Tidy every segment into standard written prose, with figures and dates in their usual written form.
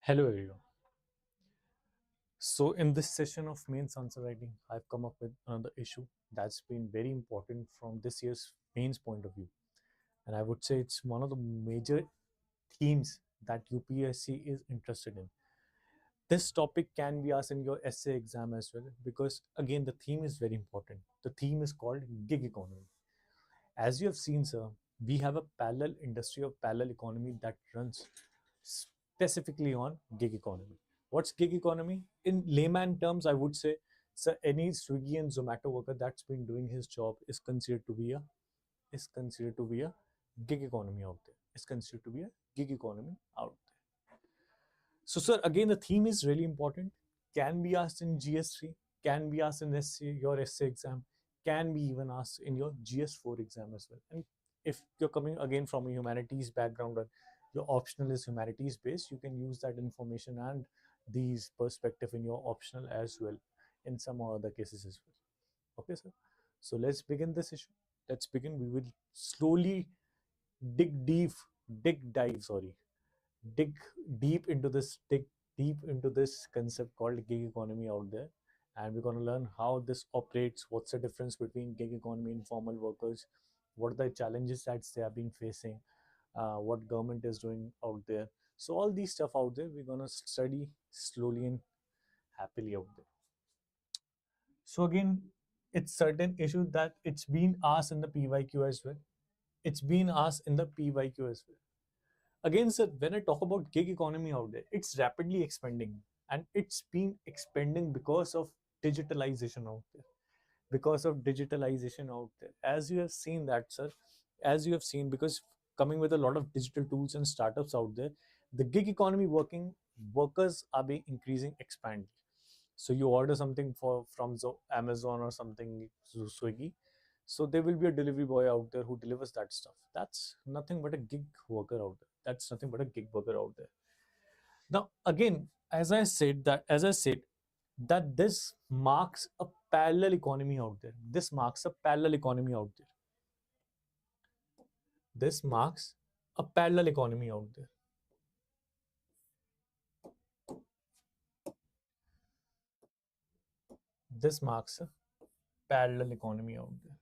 Hello everyone. So in this session of mains answer writing, I've come up with another issue that's been very important from this year's mains point of view. And I would say it's one of the major themes that UPSC is interested in. This topic can be asked in your essay exam as well because again the theme is very important. The theme is called gig economy. As you have seen, sir, we have a parallel industry of parallel economy that runs specifically on gig economy. What's gig economy? In layman terms, I would say, so any Swiggy and Zomato worker that's been doing his job is considered to be a gig economy out there. Is considered to be a gig economy out there. So, sir, again, the theme is really important. Can be asked in GS3, can be asked in your essay exam, can be even asked in your GS4 exam as well. And if you're coming again from a humanities background or your optional is humanities based, you can use that information and these perspective in your optional as well in some other cases as well. Okay, sir. So let's begin this issue. Let's begin. We will slowly dig deep, dig deep into this concept called gig economy out there, and we're going to learn how this operates, what's the difference between gig economy and informal workers, what are the challenges that they have been facing, what government is doing out there. So all these stuff out there we're going to study slowly and happily out there. So again, it's certain issue that it's been asked in the pyq as well. It's been asked in the pyq as well. Again, sir, when I talk about gig economy out there, it's rapidly expanding, and it's been expanding because of digitalization out there. Because of digitalization out there, as you have seen that, sir, as you have seen, because coming with a lot of digital tools and startups out there, the gig economy working workers are being increasing, expanding. So you order something from Amazon or something, Swiggy, so there will be a delivery boy out there who delivers that stuff. That's nothing but a gig worker out there. That's nothing but a gig worker out there. Now, again, as I said that this marks a parallel economy out there. This marks a parallel economy out there. This marks a parallel economy out there. This marks a parallel economy out there.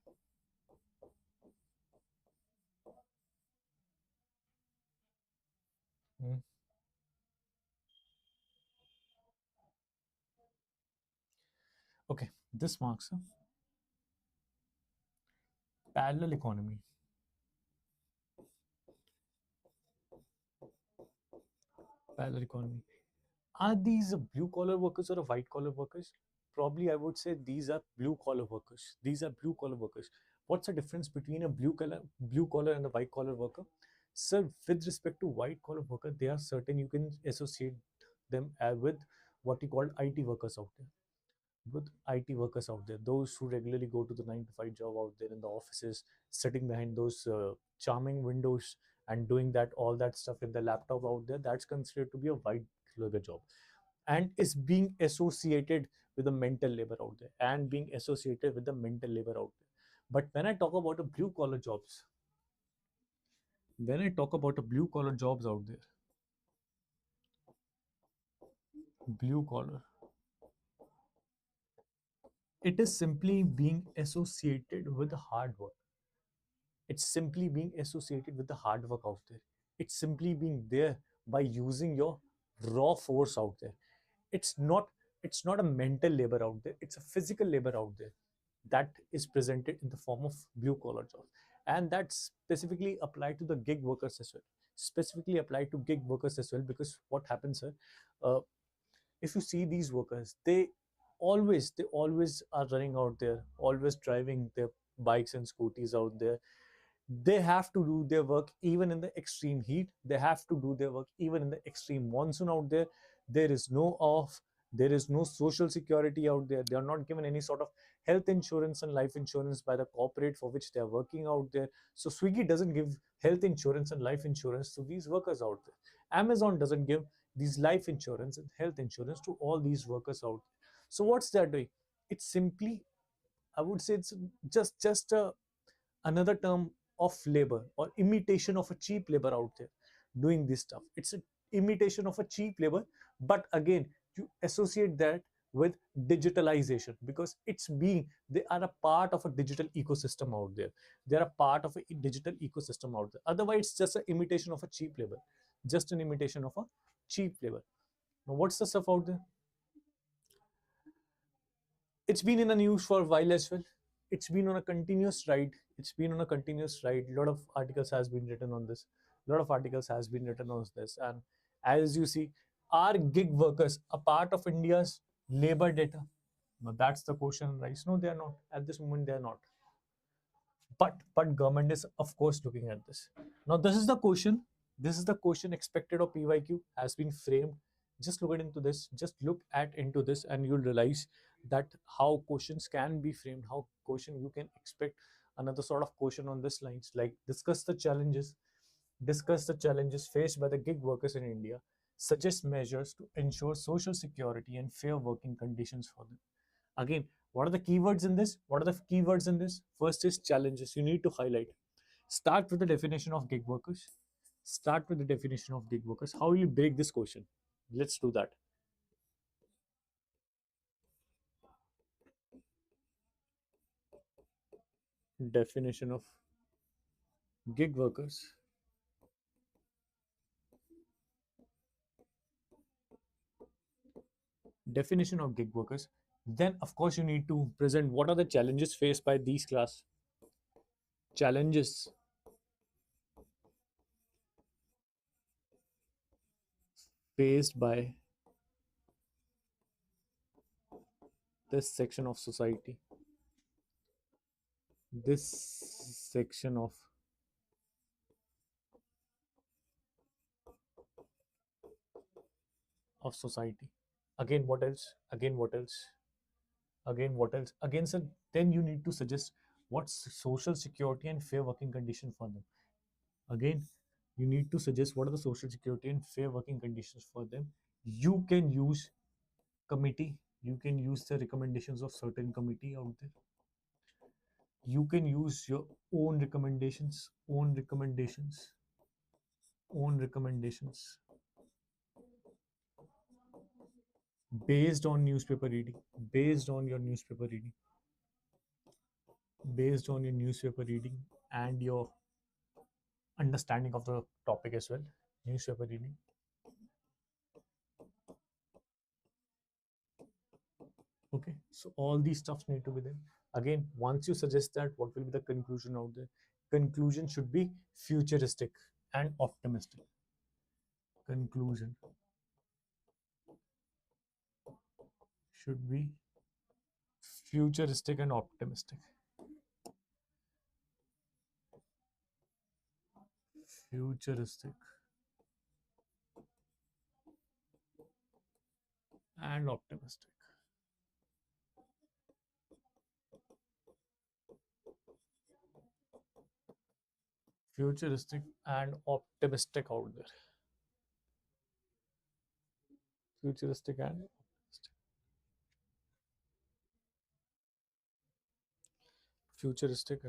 Hmm. Okay, this marks a parallel economy. Parallel economy. Are these blue collar workers or white collar workers? Probably I would say these are blue collar workers. These are blue collar workers. What's the difference between a blue collar and a white collar worker? Sir, with respect to white collar worker, they are certain you can associate them with what you call IT workers out there. With IT workers out there, those who regularly go to the 9 to 5 job out there in the offices, sitting behind those charming windows and doing that all that stuff in the laptop out there, that's considered to be a white collar job and is being associated with the mental labor out there and being associated with the mental labor out there. But when I talk about a blue collar jobs, when I talk about a blue collar jobs out there, blue collar, it is simply being associated with hard work. It's simply being associated with the hard work out there. It's simply being there by using your raw force out there. It's not it's not a mental labor out there. It's a physical labor out there that is presented in the form of blue collar jobs. And that's specifically applied to the gig workers as well. Specifically applied to gig workers as well, because what happens, sir, uh, if you see these workers, they always are running out there, always driving their bikes and scooties out there. They have to do their work even in the extreme heat. They have to do their work even in the extreme monsoon out there. There is no off. There is no social security out there. They are not given any sort of health insurance and life insurance by the corporate for which they are working out there. So Swiggy doesn't give health insurance and life insurance to these workers out there. Amazon doesn't give these life insurance and health insurance to all these workers out there. So what's that doing? It's simply, I would say, it's just a another term of labor or imitation of a cheap labor out there doing this stuff. It's a imitation of a cheap labor, but again you associate that with digitalization, because it's being, they are a part of a digital ecosystem out there. They're a part of a digital ecosystem out there. Otherwise it's just an imitation of a cheap labor, just an imitation of a cheap labor. Now what's the stuff out there? It's been in the news for a while as well. It's been on a continuous ride. It's been on a continuous ride. A lot of articles has been written on this. A lot of articles has been written on this. And as you see, are gig workers a part of India's labor data? Now that's the question, right? No, they are not. At this moment, they are not. But government is of course looking at this. Now this is the question. This is the question expected of PYQ has been framed. Just look into this. Just look at into this, and you'll realize that how questions can be framed. How question you can expect another sort of question on this lines, like discuss the challenges. Discuss the challenges faced by the gig workers in India. Suggest measures to ensure social security and fair working conditions for them. Again, what are the keywords in this? What are the keywords in this? First is challenges. You need to highlight. Start with the definition of gig workers. Start with the definition of gig workers. How will you break this question? Let's do that. Definition of gig workers. Definition of gig workers. Then, of course, you need to present what are the challenges faced by these class. Challenges faced by this section of society. This section of society. Again, what else? Again, what else? Again, what else? Again, sir, then you need to suggest what's social security and fair working condition for them. Again, you need to suggest what are the social security and fair working conditions for them. You can use committee. You can use the recommendations of certain committee out there. You can use your own recommendations, own recommendations based on newspaper reading, based on your newspaper reading, based on your newspaper reading and your understanding of the topic as well. Newspaper reading. Okay, so all these stuffs need to be there. Again, once you suggest that, what will be the conclusion out there? Conclusion should be futuristic and optimistic. Conclusion should be futuristic and optimistic. Futuristic and optimistic. Futuristic and optimistic out there. Futuristic and optimistic. Futuristic,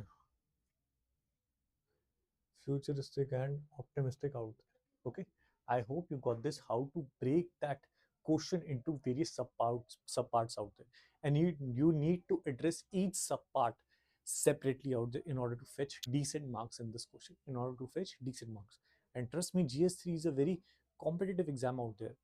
futuristic and optimistic out there. Okay, I hope you got this. How to break that question into various subparts out there, and you need to address each subpart separately out there in order to fetch decent marks in this question. In order to fetch decent marks, and trust me, GS3 is a very competitive exam out there.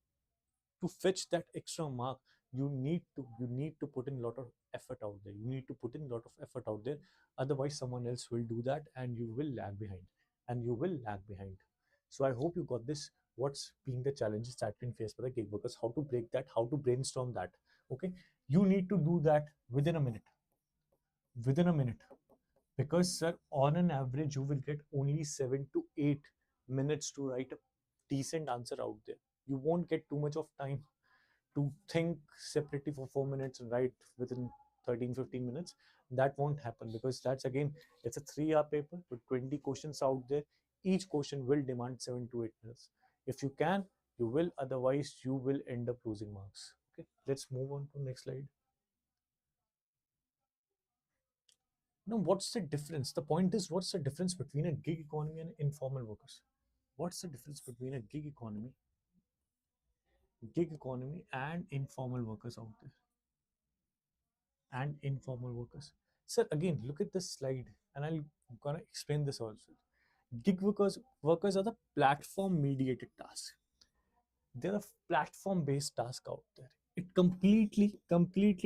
To fetch that extra mark, you need to put in a lot of effort out there. You need to put in a lot of effort out there. Otherwise someone else will do that, and you will lag behind, so I hope you got this. What's being the challenges that been faced by the gig workers, how to break that, how to brainstorm that. Okay, you need to do that within a minute, within a minute, because sir, on an average you will get only 7 to 8 minutes to write a decent answer out there. You won't get too much of time to think separately for 4 minutes and write within 13-15 minutes. That won't happen, because that's again, it's a 3 hour paper with 20 questions out there. Each question will demand 7 to 8 minutes. If you can, you will, otherwise you will end up losing marks. Okay, let's move on to the next slide. Now what's the difference? The point is, what's the difference between a gig economy and informal workers? What's the difference between a gig economy Gig economy and informal workers out there. And informal workers. Sir, again, look at this slide, and I'm gonna explain this also. Gig workers are the platform mediated tasks. They're a platform based task out there. It completely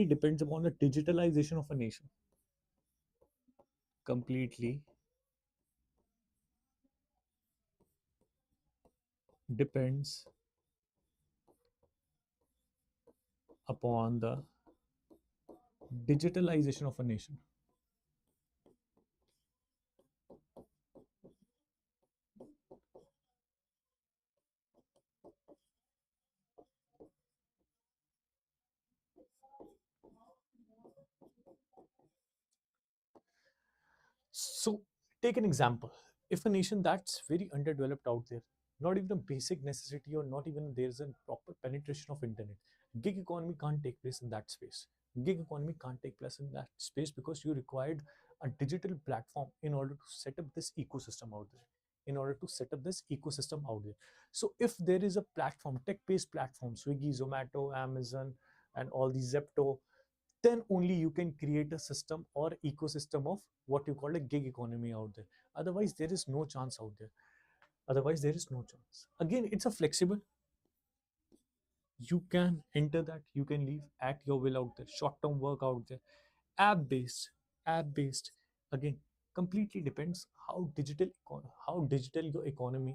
depends upon the digitalization of a nation. Completely depends upon the digitalization of a nation. So, take an example. If a nation that's very underdeveloped out there, not even a basic necessity or not even there's a proper penetration of internet, gig economy can't take place in that space. Gig economy can't take place in that space because you required a digital platform in order to set up this ecosystem out there. In order to set up this ecosystem out there. So if there is a platform, tech-based platform, Swiggy, Zomato, Amazon, and all these Zepto, then only you can create a system or ecosystem of what you call a gig economy out there. Otherwise there is no chance out there. Otherwise there is no chance. Again, it's a flexible, you can enter that, you can leave at your will out there. Short term work out there, app based, app based. Again, completely depends how digital your economy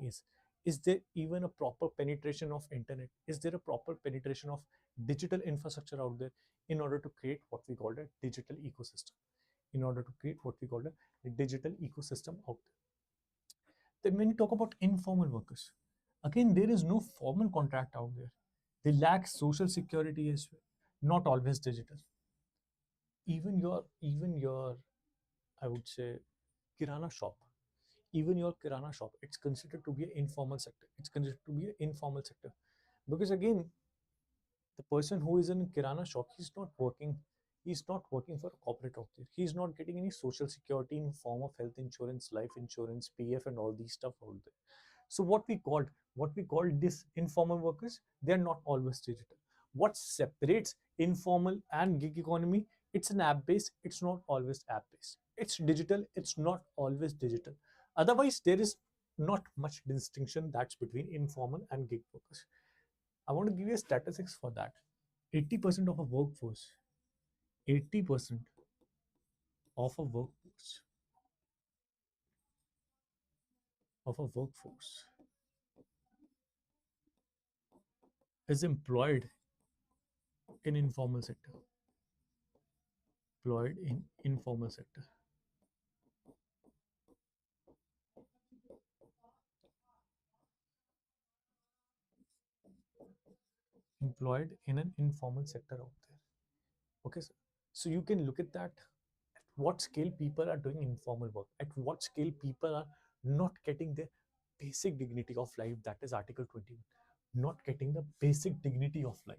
is there even a proper penetration of internet, is there a proper penetration of digital infrastructure out there in order to create what we call a digital ecosystem, in order to create what we call a digital ecosystem out there. Then when you talk about informal workers, again there is no formal contract out there, they lack social security as well, not always digital. Even your I would say kirana shop, even your kirana shop, it's considered to be an informal sector. It's considered to be an informal sector because again, the person who is in a kirana shop, he's not working for a corporate out there. He's not getting any social security in form of health insurance, life insurance, PF, and all these stuff out there. So what we called this informal workers, they're not always digital. What separates informal and gig economy? It's an app based, it's not always app based. It's digital, it's not always digital. Otherwise, there is not much distinction that's between informal and gig workers. I want to give you a statistics for that. 80% of a workforce, 80% of a workforce, of a workforce is employed in informal sector. Employed in informal sector. Employed in an informal sector out there. Okay, so you can look at that. At what scale people are doing informal work? At what scale people are not getting their basic dignity of life? That is Article 21. Not getting the basic dignity of life.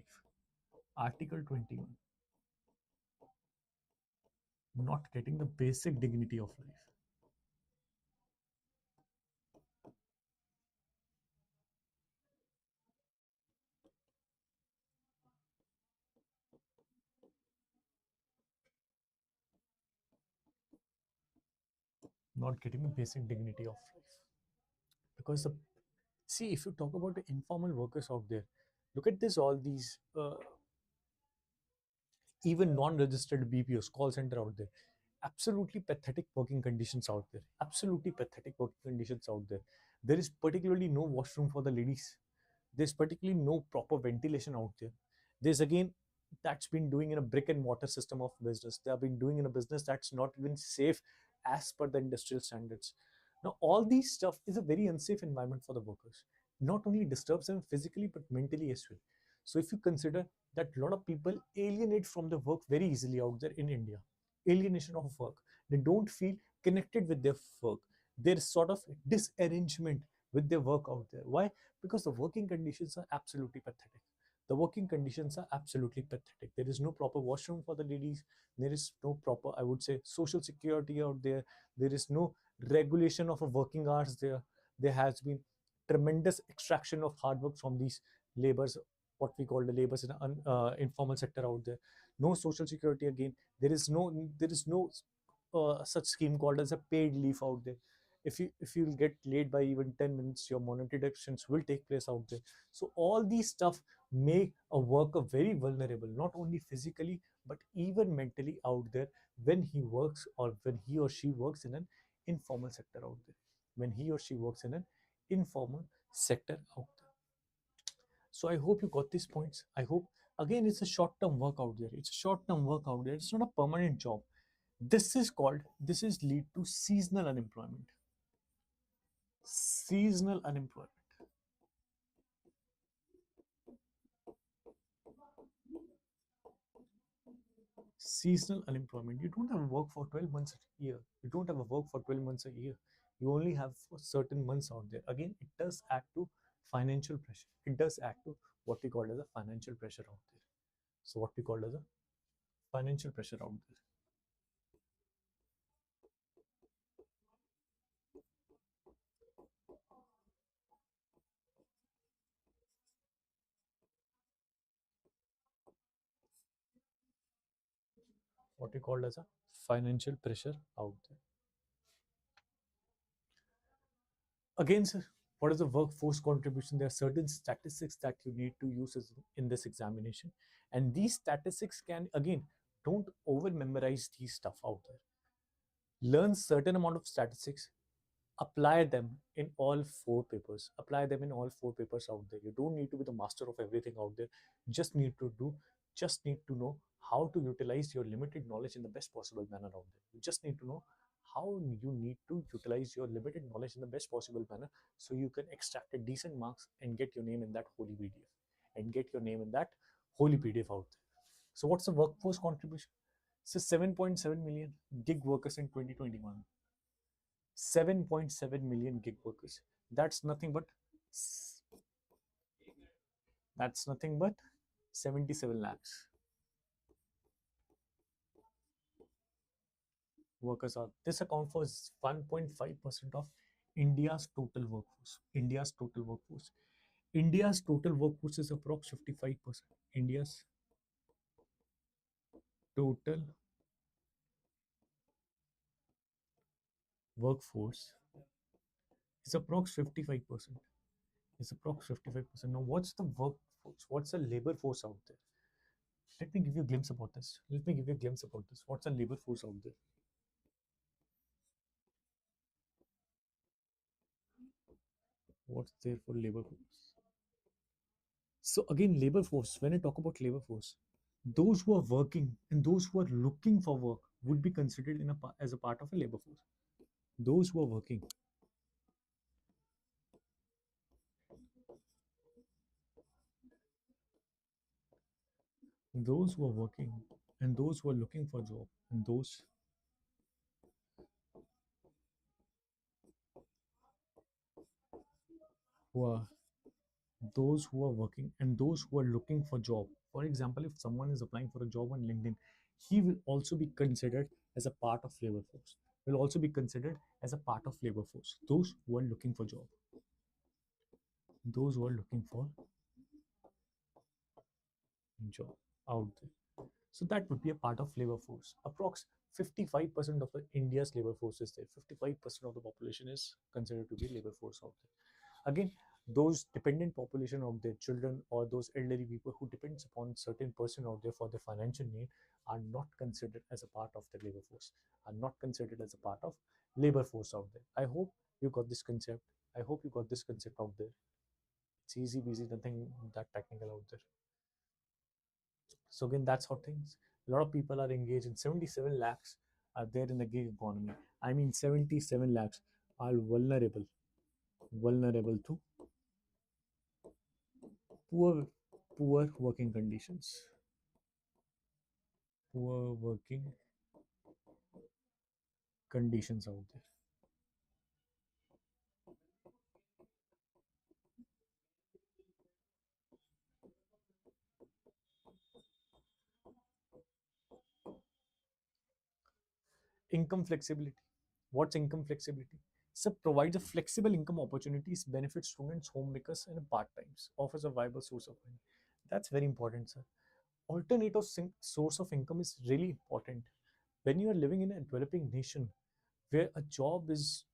Article 21. Not getting the basic dignity of life. Not getting the basic dignity of life. Because see, if you talk about the informal workers out there, look at this, all these even non-registered BPOs, call center out there. Absolutely pathetic working conditions out there. Absolutely pathetic working conditions out there. There is particularly no washroom for the ladies. There's particularly no proper ventilation out there. There's again, that's been doing in a brick and mortar system of business. They have been doing in a business that's not even safe as per the industrial standards. Now, all these stuff is a very unsafe environment for the workers. Not only disturbs them physically but mentally as well. So, if you consider that a lot of people alienate from the work very easily out there in India, alienation of work, they don't feel connected with their work. There's sort of disarrangement with their work out there. Why? Because the working conditions are absolutely pathetic. The working conditions are absolutely pathetic. There is no proper washroom for the ladies. There is no proper, I would say, social security out there. There is no regulation of a working hours there. There has been tremendous extraction of hard work from these labors. what we call the labors in an informal sector out there. No social security again. There is no such scheme called as a paid leave out there. If you'll get late by even 10 minutes, your monetary deductions will take place out there. So all these stuff make a worker very vulnerable, not only physically but even mentally out there, when he works or when he or she works in an informal sector out there, when he or she works in an informal sector out there. So I hope you got these points. I hope, again, it's a short term work out there. It's a short term work out there. It's not a permanent job. This is lead to seasonal unemployment. Seasonal unemployment. Seasonal unemployment. You don't have work for 12 months a year. You don't have a work for 12 months a year. You only have for certain months out there. Again, it does add to financial pressure. It does add to what we call as a financial pressure out there. So what we call as a financial pressure out there. What we call as a financial pressure out there. Again, sir, what is the workforce contribution? There are certain statistics that you need to use in this examination, and these statistics can, again, don't over memorize these stuff out there. Learn certain amount of statistics, apply them in all four papers. Apply them in all four papers out there. You don't need to be the master of everything out there. Just need to know how to utilize your limited knowledge in the best possible manner out there. You just need to know how you need to utilize your limited knowledge in the best possible manner, so you can extract a decent marks and get your name in that holy PDF, and get your name in that holy PDF out there. So what's the workforce contribution? So 7.7 million gig workers in 2021. 7.7 million gig workers. That's nothing but that's nothing but 77 lakhs workers are. This account for 1.5% of India's total workforce. India's total workforce. India's total workforce is approx 55%. India's total workforce is approx 55%. Is approx 55%. Now, what's the workforce? What's the labor force out there? Let me give you a glimpse about this. Let me give you a glimpse about this. What's the labor force out there? What's there for labor force? So again, labor force, when I talk about labor force, those who are working and those who are looking for work would be considered as a part of a labor force. Those who are working, those who are working and those who are looking for job, and who are those who are working and those who are looking for job. For example, if someone is applying for a job on LinkedIn, he will also be considered as a part of labor force. Will also be considered as a part of labor force. Those who are looking for job. Those who are looking for job out there. So that would be a part of labor force. Approx 55% of the India's labor force is there. 55% of the population is considered to be labor force out there. Again, those dependent population of their children or those elderly people who depends upon certain person out there for their financial need are not considered as a part of the labor force, are not considered as a part of labor force out there. I hope you got this concept. I hope you got this concept out there. It's easy peasy, nothing that technical out there. So again, that's how things. A lot of people are engaged in 77 lakhs are there in the gig economy. I mean, 77 lakhs are vulnerable to poor, poor working conditions, poor working conditions out there. Income flexibility. What's income flexibility? So provides a flexible income opportunities, benefits students, homemakers, and part times, offers a viable source of money. That's very important, sir. Alternative source of income is really important. When you are living in a developing nation where a job is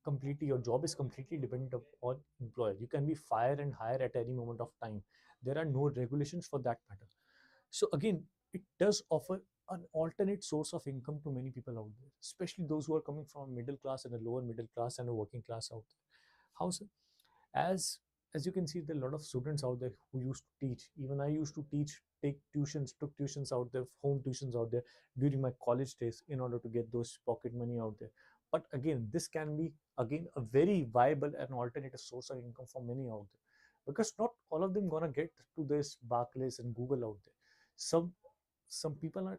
completely, your job is completely dependent on employer. You can be fired and hired at any moment of time. There are no regulations for that matter. So again, it does offer an alternate source of income to many people out there, especially those who are coming from middle class and a lower middle class and a working class out there. How so? As you can see, there are a lot of students out there who used to teach. Even I used to teach, took tuitions out there, home tuitions out there during my college days in order to get those pocket money out there. But again, this can be again a very viable and alternative source of income for many out there, because not all of them gonna get to this Barclays and Google out there. Some some people are,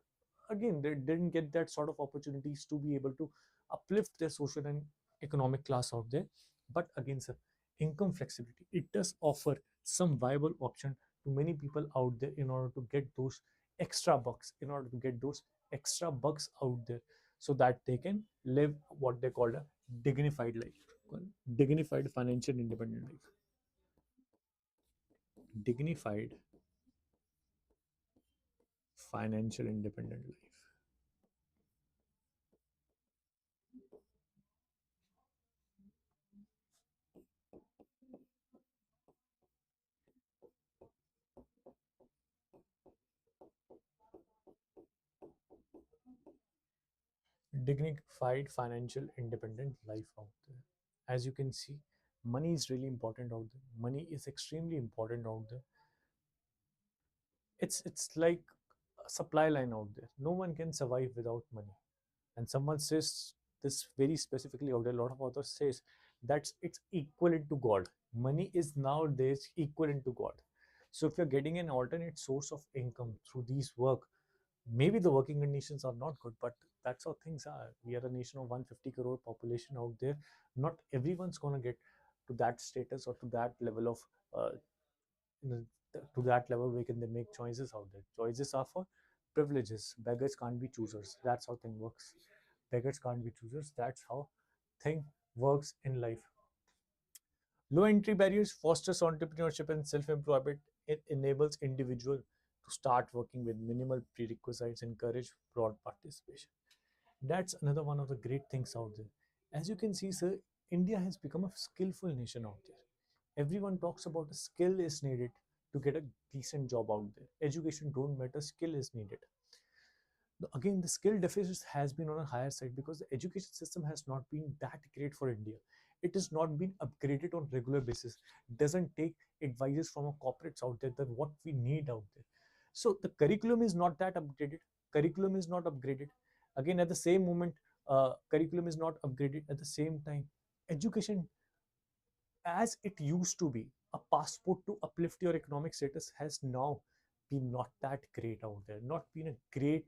again, they didn't get that sort of opportunities to be able to uplift their social and economic class out there. But again, sir, income flexibility, it does offer some viable option to many people out there in order to get those extra bucks, in order to get those extra bucks out there, so that they can live what they call a dignified life, dignified financial independent life, dignified financial independent life. Dignified financial independent life out there. As you can see, money is really important out there. Money is extremely important out there. It's like a supply line out there. No one can survive without money. And someone says this very specifically out there. A lot of authors says that it's equivalent to God. Money is nowadays equivalent to God. So if you're getting an alternate source of income through these work, maybe the working conditions are not good, but that's how things are. We are a nation of 150 crore population out there. Not everyone's going to get to that status or to that level of uh, to that level where can they make choices out there. Choices are for privileges. Beggars can't be choosers. That's how thing works. Beggars can't be choosers. That's how thing works in life. Low entry barriers fosters entrepreneurship and self-employment. It enables individual to start working with minimal prerequisites, encourage broad participation. That's another one of the great things out there. As you can see, sir, India has become a skillful nation out there. Everyone talks about a skill is needed to get a decent job out there. Education don't matter, skill is needed. Again, the skill deficit has been on a higher side because the education system has not been that great for India. It has not been upgraded on regular basis. Doesn't take advices from our corporates out there that what we need out there. So the curriculum is not that upgraded. Curriculum is not upgraded. Again, at the same moment, curriculum is not upgraded. At the same time, education as it used to be a passport to uplift your economic status has now been not that great out there, not been a great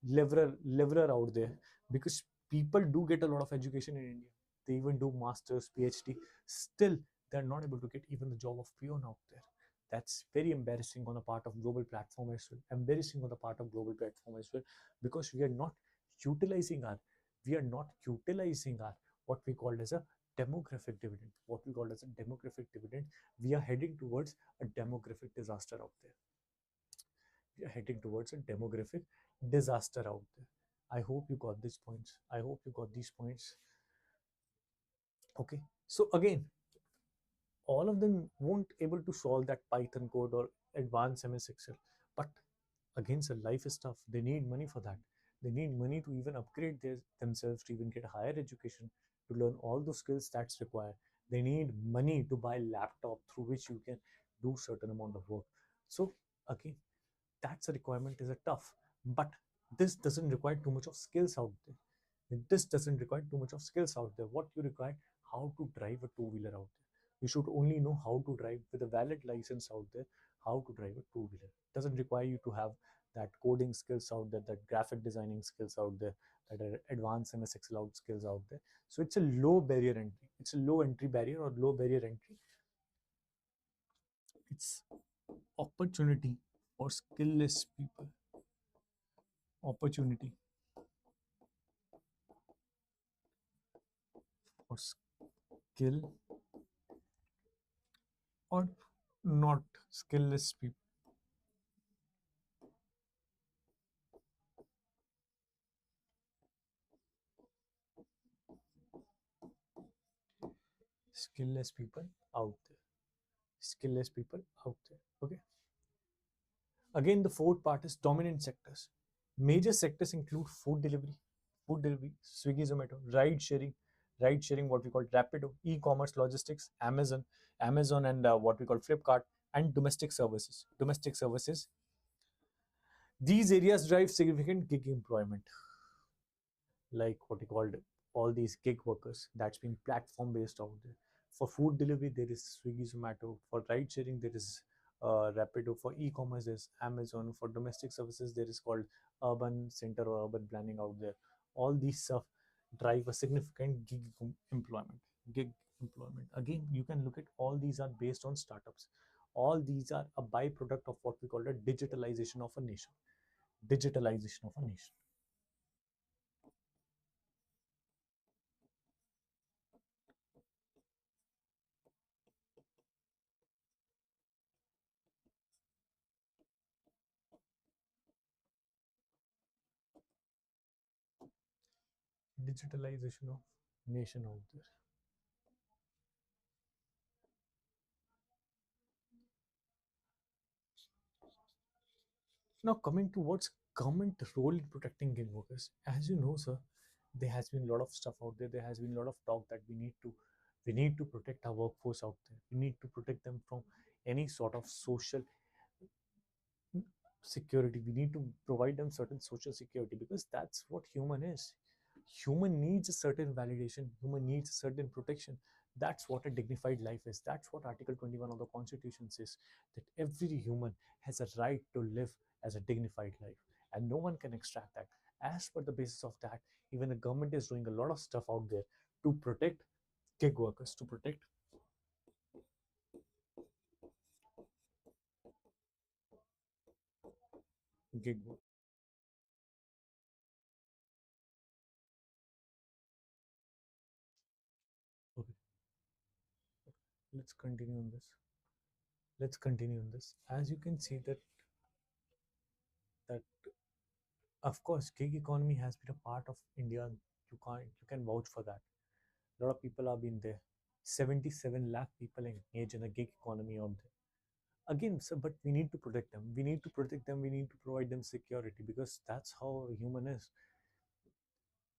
leveler out there, because people do get a lot of education in India. They even do masters, PhD. Still, they're not able to get even the job of peon out there. That's very embarrassing on the part of global platform as well. Embarrassing on the part of global platform as well, because utilizing our, we are not utilizing our what we call as a demographic dividend. What we call as a demographic dividend. We are heading towards a demographic disaster out there. We are heading towards a demographic disaster out there. I hope you got these points. I hope you got these points. Okay. So again, all of them won't able to solve that Python code or advanced MS Excel. But again, so life is tough. They need money for that. They need money to even upgrade themselves, to even get higher education, to learn all the skills that's required. They need money to buy laptop through which you can do certain amount of work. So again, that's a requirement, is a tough, but this doesn't require too much of skills out there. This doesn't require too much of skills out there. What you require, how to drive a two-wheeler out there. You should only know how to drive with a valid license out there, how to drive a two-wheeler. Doesn't require you to have that coding skills out there, that graphic designing skills out there, that are advanced MS Excel out skills out there. So it's a low barrier entry. It's a low entry barrier or low barrier entry. It's opportunity for skillless people. Opportunity for skill or not skillless people. Skillless people out there. Skillless people out there. Okay. Again, the fourth part is dominant sectors. Major sectors include food delivery, Swiggy, Zomato, ride sharing, what we call Rapido, e-commerce, logistics, Amazon, and what we call Flipkart, and domestic services. Domestic services. These areas drive significant gig employment, like what we called all these gig workers. That's been platform based out there. For food delivery, there is Swiggy, Zomato. For ride sharing, there is Rapido. For e-commerce, there's Amazon. For domestic services, there is called urban center or urban planning out there. All these stuff drive a significant employment. Gig employment. Again, you can look at all these are based on startups. All these are a byproduct of what we call a digitalization of a nation. Digitalization of a nation. Digitalization of nation out there. Now coming to what's government role in protecting gig workers. As you know, sir, there has been a lot of stuff out there. There has been a lot of talk that we need to protect our workforce out there. We need to protect them from any sort of social security. We need to provide them certain social security because that's what human is. Human needs a certain validation. Human needs a certain protection. That's what a dignified life is. That's what Article 21 of the Constitution says, that every human has a right to live as a dignified life, and no one can extract that. As per the basis of that, even the government is doing a lot of stuff out there to protect gig workers, to protect gig workers. Okay, let's continue on this. Let's continue on this. As you can see that of course gig economy has been a part of India. You can vouch for that. A lot of people have been there. 77 lakh people engage in the gig economy out there. Again, sir, but we need to protect them. We need to protect them. We need to provide them security because that's how a human is.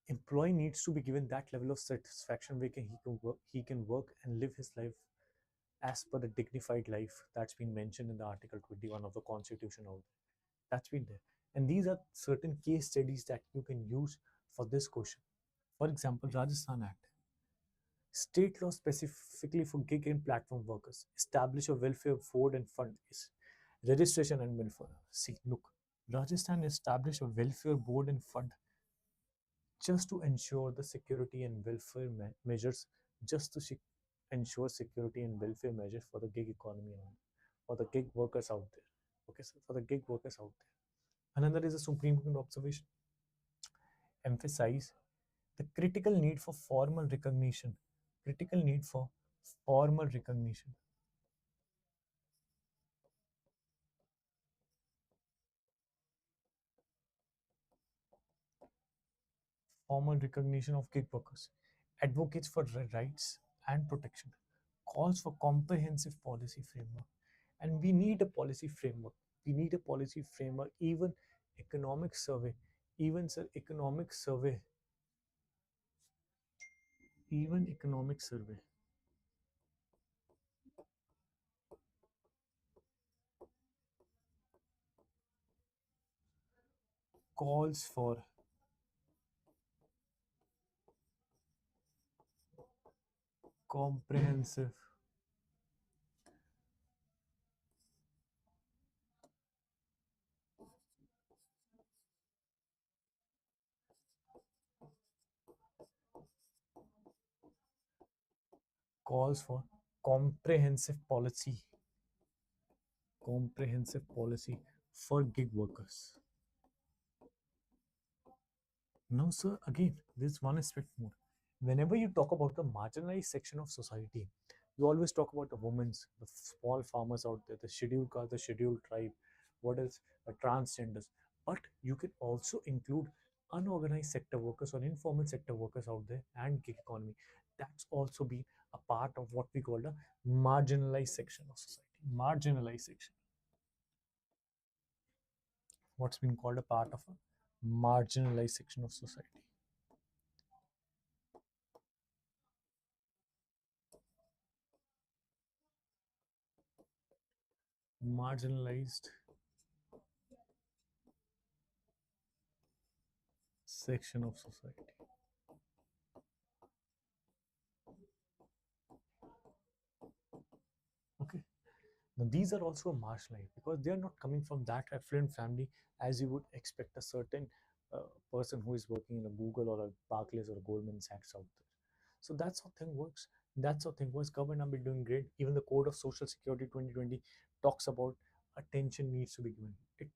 Employee needs to be given that level of satisfaction where he can work and live his life as per the dignified life that's been mentioned in the Article 21 of the Constitution out there. That's been there. And these are certain case studies that you can use for this question. For example, Rajasthan Act. State law specifically for gig and platform workers establish a welfare board and fund is registration and welfare. See, look, Rajasthan established a welfare board and fund just to ensure the security and welfare measures, just to ensure security and welfare measures for the gig economy, for the gig workers out there. Okay, so for the gig workers out there. Another is a Supreme Court observation. Emphasize the critical need for formal recognition. Critical need for formal recognition. Formal recognition of gig workers. Advocates for rights and protection. Calls for comprehensive policy framework. And we need a policy framework. We need a policy framework. Even economic survey, even sir, economic survey, even economic survey calls for comprehensive calls for comprehensive policy, comprehensive policy for gig workers. Now, sir, again, there's one aspect more. Whenever you talk about the marginalized section of society, You always talk about the women's, the small farmers out there, the scheduled caste, the scheduled tribe, what else, the transgenders. But you can also include unorganized sector workers or informal sector workers out there and gig economy. That's also been a part of what we call the marginalized section of society. Marginalized section. What's been called a part of a marginalized section of society. Marginalized section of society. Okay. Now, these are also marginalized because they are not coming from that affluent family as you would expect a certain person who is working in a Google or a Barclays or a Goldman Sachs out there. So that's how thing works. That's how thing works. Government have been doing great. Even the Code of Social Security 2020 talks about attention needs to be given. It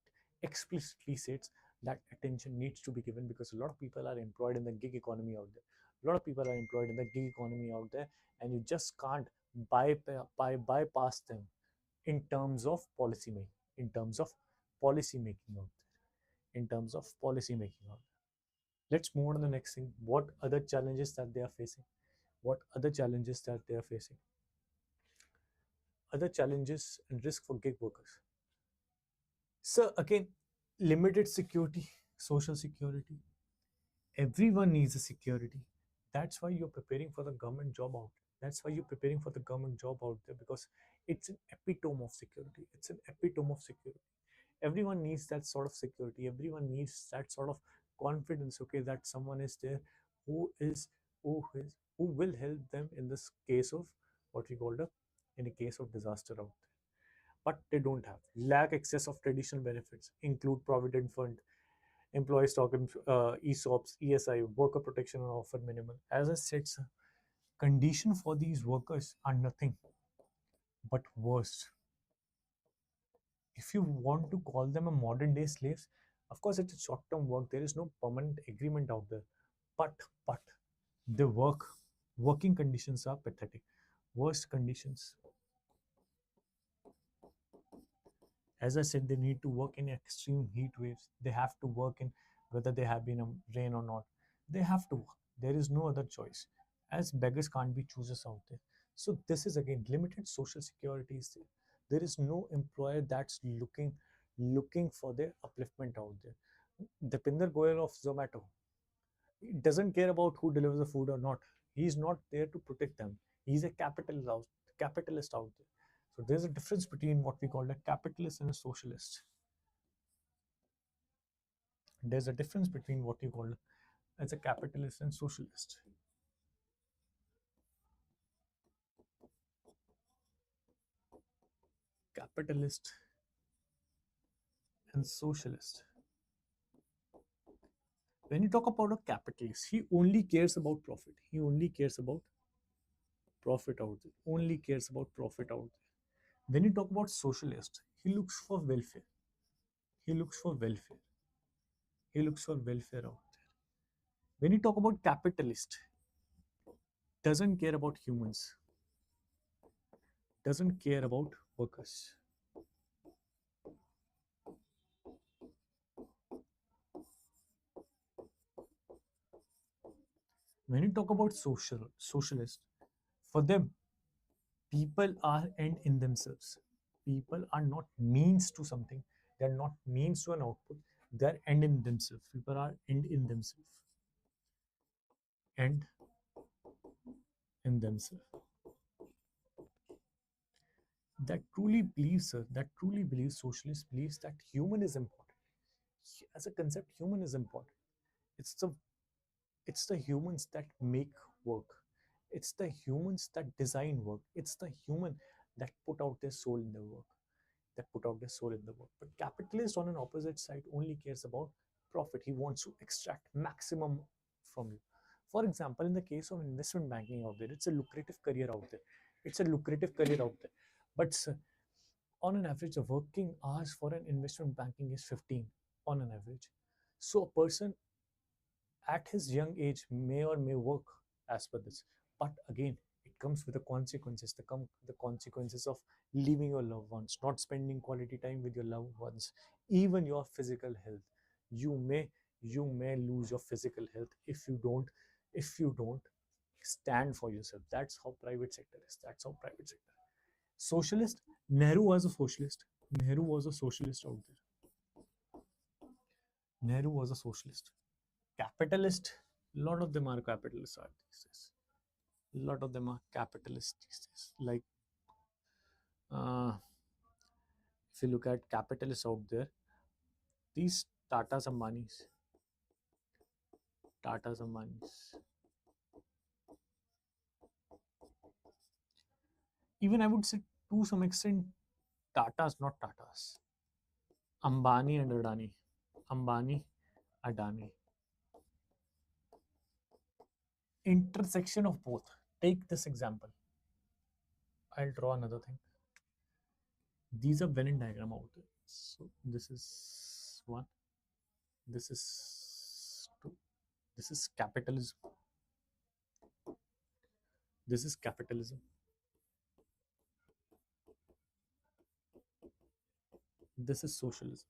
explicitly states that attention needs to be given because a lot of people are employed in the gig economy out there. A lot of people are employed in the gig economy out there, and you just can't bypass them in terms of policy making, in terms of policy making out there, in terms of policy making out there. Let's move on to the next thing. What other challenges that they are facing? What other challenges that they are facing? Other challenges and risk for gig workers. So again, limited security, social security. Everyone needs a security. That's why you're preparing for the government job out. That's why you're preparing for the government job out there because it's an epitome of security. It's an epitome of security. Everyone needs that sort of security. Everyone needs that sort of confidence, okay, that someone is there who is who will help them in this case of what we call the in a case of disaster out there. But they don't have. Lack access of traditional benefits include provident fund, employee stock, ESOPs, ESI, worker protection, and offer minimal. As I said, sir, condition for these workers are nothing but worse. If you want to call them a modern day slaves, of course it's a short term work. There is no permanent agreement out there. But the working conditions are pathetic. Worst conditions. As I said, they need to work in extreme heat waves. They have to work in whether they have been a rain or not. They have to work. There is no other choice. As beggars can't be choosers out there. So this is again limited social security is there. There is no employer that's looking for their upliftment out there. Depinder Goyal of Zomato, he doesn't care about who delivers the food or not. He's not there to protect them. He's a capitalist out there. So there's a difference between what we call a capitalist and a socialist. There's a difference between what you call as a capitalist and socialist. Capitalist and socialist. When you talk about a capitalist, he only cares about profit. He only cares about profit out there. Only cares about profit out there. When you talk about socialist, he looks for welfare. He looks for welfare. He looks for welfare out there. When you talk about capitalist, doesn't care about humans, doesn't care about workers. When you talk about socialist, for them, people are end in themselves. People are not means to something. They're not means to an output. They're end in themselves. People are end in themselves. End in themselves. That truly believes, sir, that truly believes, socialist believes that human is important. As a concept, human is important. It's the it's the humans that make work. It's the humans that design work. It's the human that put out their soul in the work. That put out their soul in the work. But capitalist on an opposite side only cares about profit. He wants to extract maximum from you. For example, in the case of investment banking out there, it's a lucrative career out there. It's a lucrative career out there. But on an average, the working hours for an investment banking is 15 on an average. So a person at his young age may or may work as per this. But again, it comes with the consequences, the consequences of leaving your loved ones, not spending quality time with your loved ones, even your physical health. You may you may lose your physical health if you don't stand for yourself. That's how private sector is. That's how private sector. Socialist. Nehru was a socialist out there. Nehru was a socialist. Capitalist. A lot of them are capitalists are these days. A lot of them are capitalists these days. Like, uh, if you look at capitalists out there, these Tatas Ambanis, even I would say to some extent, Tatas, not Tatas, Ambani and Adani, Ambani, Adani, intersection of both. Take this example. I'll draw another thing. These are Venn diagram out there. So this is one, this is two, this is capitalism, this is capitalism, this is socialism,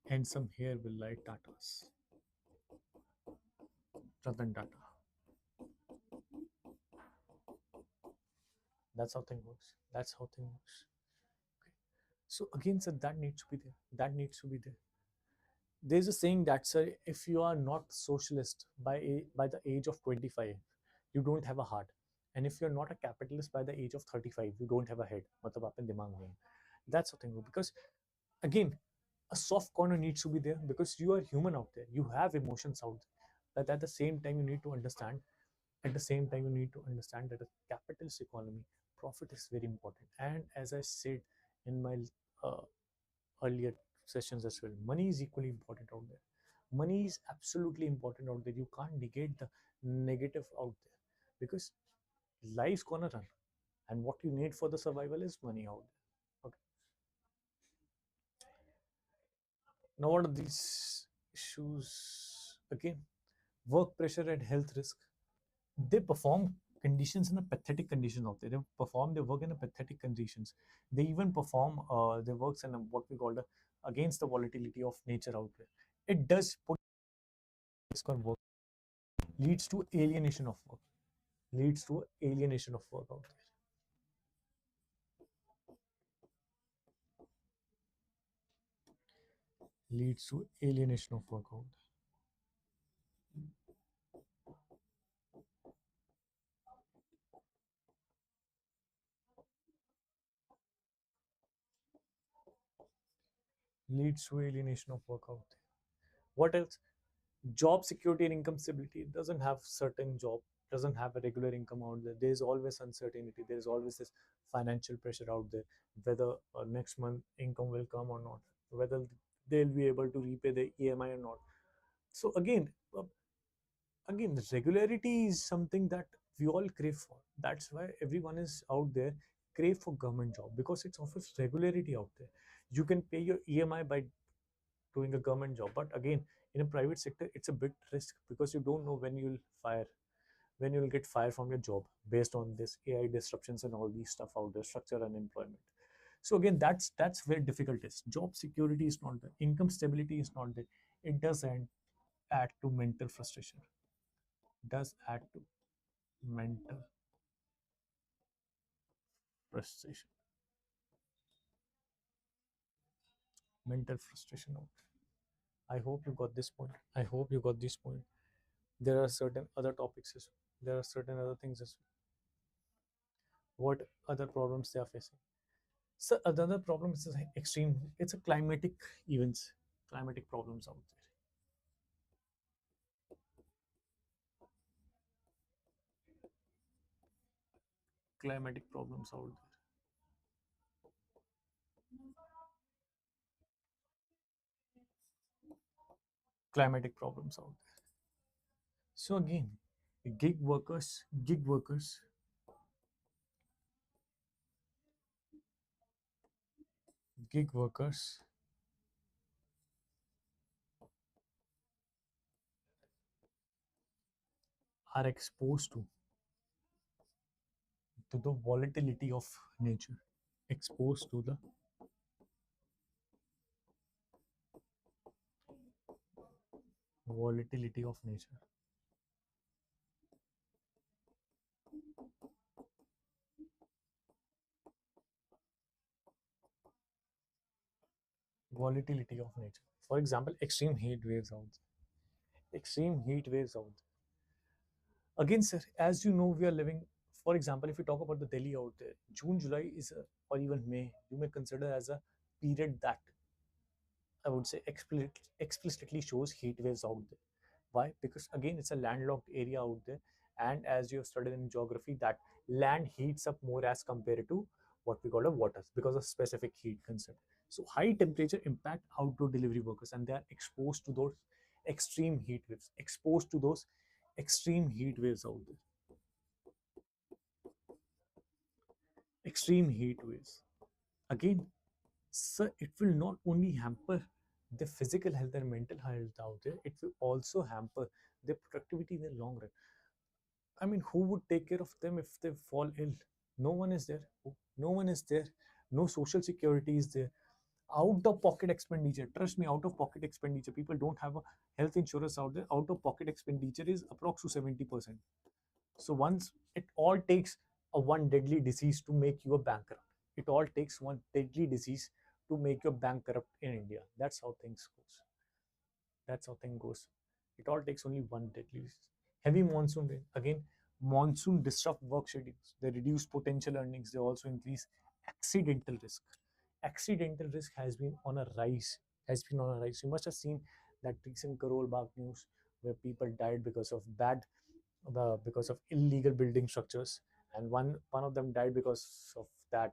and some here will lie Tatas, Ratan Tata. That's how thing works. That's how thing works. Okay. So again, sir, that needs to be there. That needs to be there. There's a saying that, sir, if you are not socialist by the age of 25, you don't have a heart, and if you're not a capitalist by the age of 35, you don't have a head. मतलब आपने दिमाग नहीं है. That's the thing. Because again, a soft corner needs to be there because you are human out there. You have emotions out there. But at the same time, you need to understand. At the same time, you need to understand that a capitalist economy, profit is very important. And as I said in my uh, earlier sessions as well, money is equally important out there. Money is absolutely important out there. You can't negate the negative out there because life's gonna run, and what you need for the survival is money out there. Okay. Now, what are these issues? Again, work pressure and health risk. They perform conditions in a pathetic condition out there. They perform their work in a pathetic conditions. They even perform their works in what we call the against the volatility of nature out there. It does put risk on work, leads to alienation of work, leads to alienation of work out there. Leads to alienation of work out there. Leads to alienation of work out there. What else? Job security and income stability. It doesn't have certain job, doesn't have a regular income out there. There's always uncertainty. There's always this financial pressure out there, whether next month income will come or not, whether they'll be able to repay the EMI or not. So again, the regularity is something that we all crave for. That's why everyone is out there crave for government job because it offers regularity out there. You can pay your EMI by doing a government job, but again, in a private sector, it's a bit risk because you don't know when you'll get fired from your job based on this AI disruptions and all these stuff out there, structural unemployment. So again, that's where difficult is. Job security is not there, income stability is not there. It does add to mental frustration. Does add to mental frustration. Mental frustration. I hope you got this point. I hope you got this point. There are certain other topics as well. There are certain other things as well. What other problems they are facing? So another problem is extreme. It's a climatic events, climatic problems out there. Climatic problems out there. Climatic problems out there. So again, gig workers, gig workers, gig workers are exposed to the volatility of nature, exposed to the volatility of nature, volatility of nature. For example, extreme heat waves out there. Extreme heat waves out there. Again, sir, as you know, we are living. For example, if you talk about the Delhi out there, June, July is, or even May, you may consider as a period that I would say explicitly shows heat waves out there. Why? Because again, it's a landlocked area out there, and as you have studied in geography, that land heats up more as compared to what we call a waters because of specific heat concept. So high temperature impact outdoor delivery workers, and they are exposed to those extreme heat waves. Exposed to those extreme heat waves out there. Extreme heat waves. Again, so it will not only hamper the physical health and mental health out there, it will also hamper their productivity in the long run. I mean, who would take care of them if they fall ill? No one is there. No one is there. No social security is there. Out of pocket expenditure. Trust me, out of pocket expenditure. People don't have a health insurance out there. Out of pocket expenditure is approximately 70%. So once it all takes a one deadly disease to make you a bankrupt. It all takes one deadly disease to make you a bankrupt in India. That's how things goes. That's how thing goes. It all takes only one deadly disease. Heavy monsoon rain. Again, monsoon disrupt work schedules. They reduce potential earnings. They also increase accidental risk. Accidental risk has been on a rise. Has been on a rise. You must have seen that recent Karol Bagh news where people died because of illegal building structures, and one of them died because of that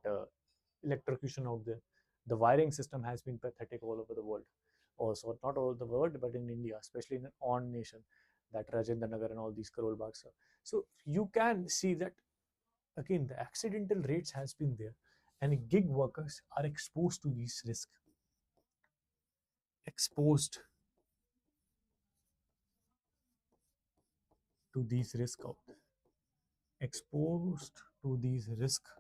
electrocution out there. The wiring system has been pathetic all over the world. Also, not all over the world, but in India, especially in an on nation, that Rajendra Nagar and all these Karol Bags. So you can see that again the accidental rates has been there, and gig workers are exposed to these risks. Exposed to these risks out there. Exposed to these risks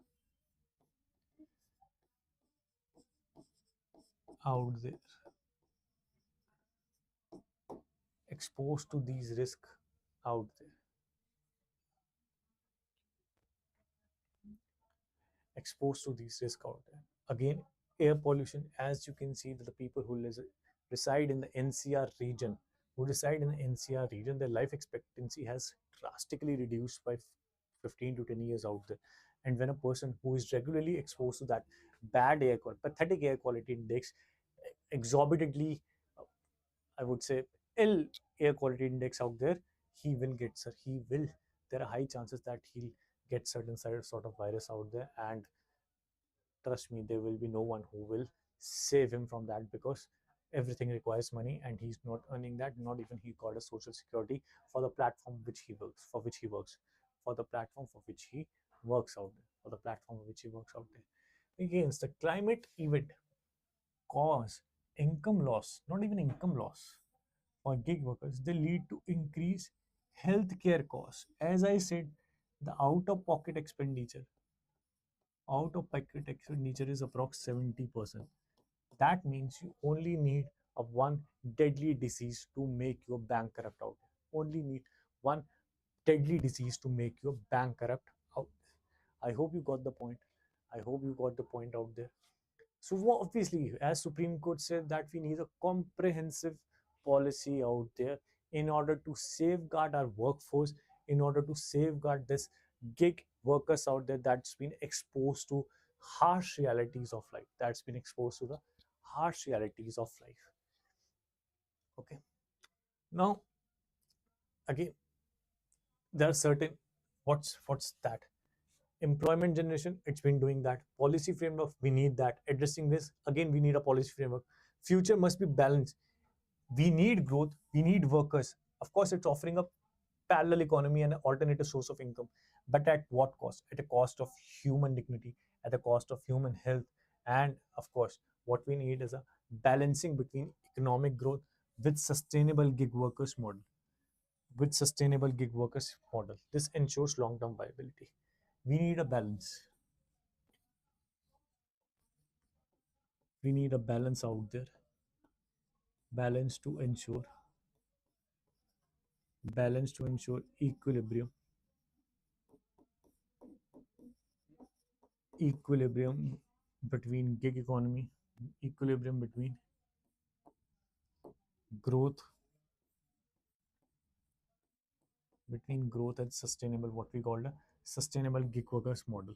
out there. Exposed to these risks out there. Exposed to these risks out there. Again, air pollution, as you can see that the people who reside in the NCR region, their life expectancy has drastically reduced by 15 to 10 years out there. And when a person who is regularly exposed to that bad air quality, pathetic air quality index, exorbitantly, I would say, ill air quality index out there, he will get, sir. He will. There are high chances that he'll get certain sort of virus out there, and trust me, there will be no one who will save him from that because everything requires money, and he's not earning that. Not even he got a social security for the platform which he works for, which he works for the platform for which he works out there, for the platform for which he works out there. Again, the climate event cause income loss, not even income loss for gig workers. They lead to increased healthcare costs. As I said, the out of pocket expenditure is approx 70%. That means you only need a one deadly disease to make you bankrupt out. Only need one deadly disease to make you bankrupt out. I hope you got the point. I hope you got the point out there. So obviously, as Supreme Court said, that we need a comprehensive policy out there in order to safeguard our workforce, in order to safeguard this gig workers out there that's been exposed to harsh realities of life. That's been exposed to the harsh realities of life. Okay. Now, again, there are certain what's that? Employment generation, it's been doing that. Policy framework, we need that. Addressing this, again, we need a policy framework. Future must be balanced. We need growth, we need workers. Of course, it's offering a parallel economy and an alternative source of income, but at what cost? At a cost of human dignity, at the cost of human health. And of course, what we need is a balancing between economic growth with sustainable gig workers model. with sustainable gig workers model. This ensures long-term viability. We need a balance. We need a balance out there. Balance to ensure equilibrium. Equilibrium between gig economy, equilibrium growth between growth and sustainable, what we call the sustainable gig workers model.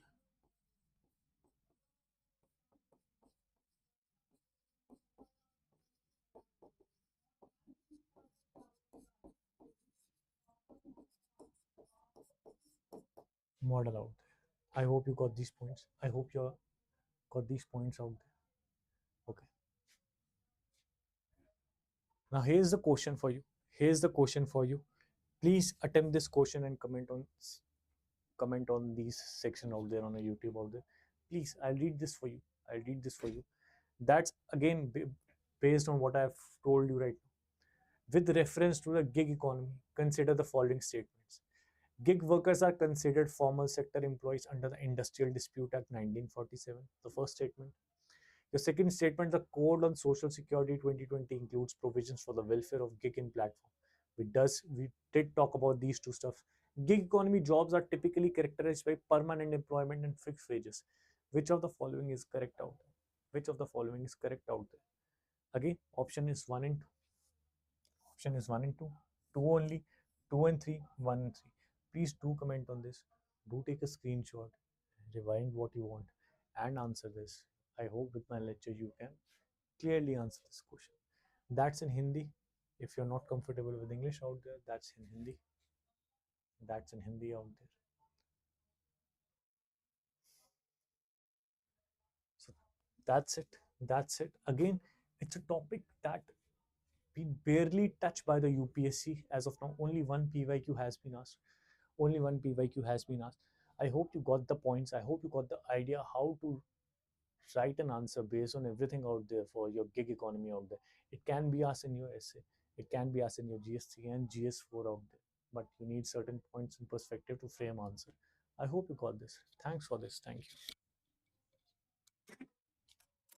Model out there. I hope you got these points. I hope you got these points out there. Okay. Now here's the question for you. Here's the question for you. Please attempt this question and comment on these section out there on a YouTube out there. Please, I'll read this for you. I'll read this for you. That's again based on what I've told you right now. With reference to the gig economy, consider the following statements. Gig workers are considered formal sector employees under the Industrial Dispute Act 1947. The first statement. The second statement, the Code on Social Security 2020 includes provisions for the welfare of gig in platform. We did talk about these two stuff. Gig economy jobs are typically characterized by permanent employment and fixed wages. Which of the following is correct out there? Which of the following is correct out there? Again, option is 1 and 2. Option is 1 and 2. 2 only. 2 and 3. 1 and 3. Please do comment on this. Do take a screenshot. Rewind what you want and answer this. I hope with my lecture you can clearly answer this question. That's in Hindi. If you're not comfortable with English out there, that's in Hindi. That's in Hindi out there. So that's it. That's it. Again, it's a topic that we barely touch by the UPSC as of now. Only one PYQ has been asked. Only one PYQ has been asked. I hope you got the points. I hope you got the idea how to write an answer based on everything out there for your gig economy out there. It can be asked in your essay. It can be asked in your GS3 and GS4 out there. But you need certain points in perspective to frame answer. I hope you got this. Thanks for this. Thank you.